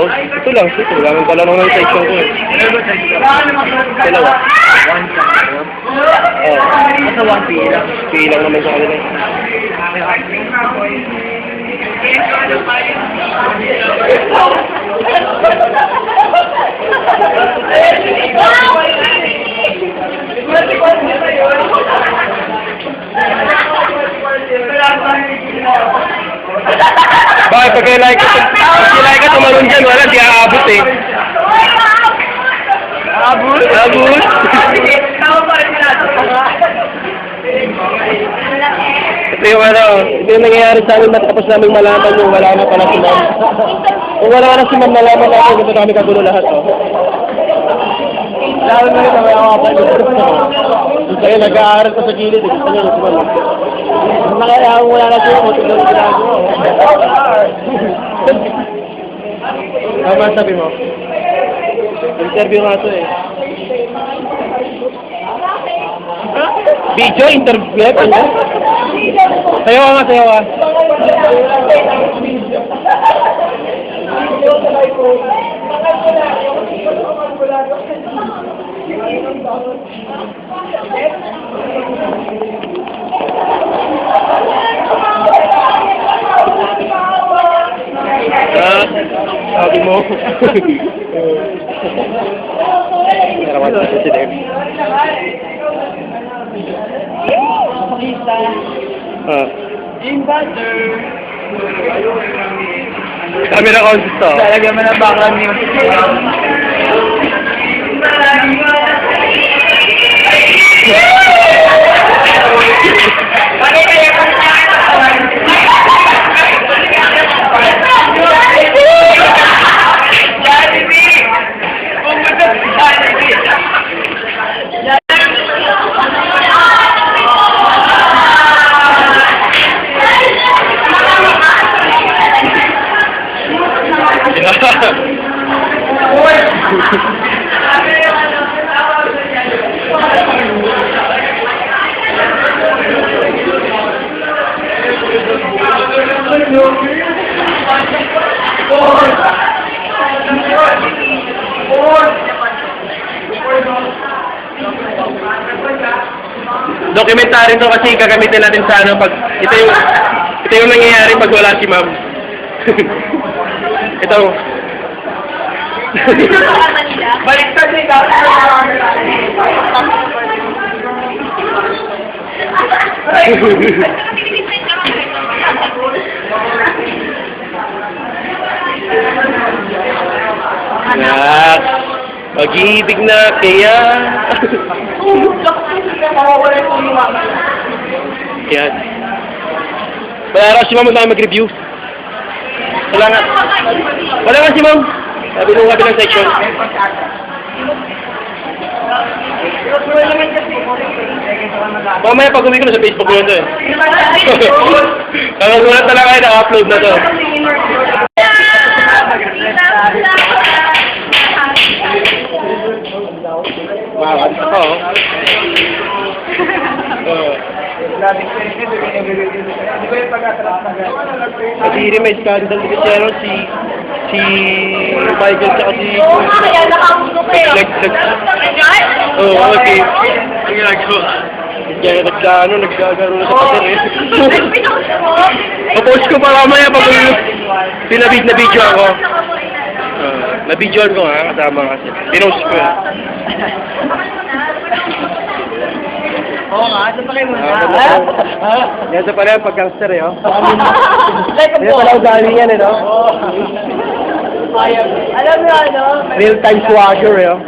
Ito lang. Ito lang. Ang dala naman yung section ko eh. Dalawa. Oo. Nasa 1P lang. Pilang naman sa kanila. Bakit pag kailangan ka tumalon dyan, wala, di aabot eh. Abul? Abot? Ito yung ano, ito yung nangyayari sa amin matapos namin malaman yung wala na pala si Ma'am. Kung wala na si Ma'am, nalaman natin, ito na kami kagulo lahat, oh. Lalo na rin na may akapan ko. Kaya nag-aaral pa sa gilid, eh. Gusto nyo, si Ma'am. Nakayaan mo wala na siya, mo tignan ang ginagawa. Ano ba sabi mo? Interview nga ito eh. Video? Interview? Ano? Sayo ka nga, sayo ka. Sabi mo. Narawan sa si Dave. Camera consist to. Talaga man ang background music. Dokumentary to kasi gagamitin natin sa ano pag ito yung nangyayari pag wala si Ma'am. Ito. Baliktad na ikaw. Nak, pag-ibig na kaya. Yan. Wala si Ma'am na mag-review. Wala nga. Wala nga si Ma'am. Sabi nung kabilang section. Mamaya pag-uwi ko na sa Facebook ko yun to eh. Kakagulat na lang kayo na-upload na to. Wow, ano pa oh. Kasi may scandal dito siya si Michael tsaka si okay. Ang ginagawa. Kaya nagkagaro na sa pader eh. Papost ko pa mamaya pag pinabid na video ako. Na-videoan ko ha, kasama kasi. Pinost ko eh. Oo nga, ito pala yung Yan sa pala yung pag-gangster eh, oh. Yan pala ugali yan eh, no? Alam mo ano? Real-time swagger eh, oh.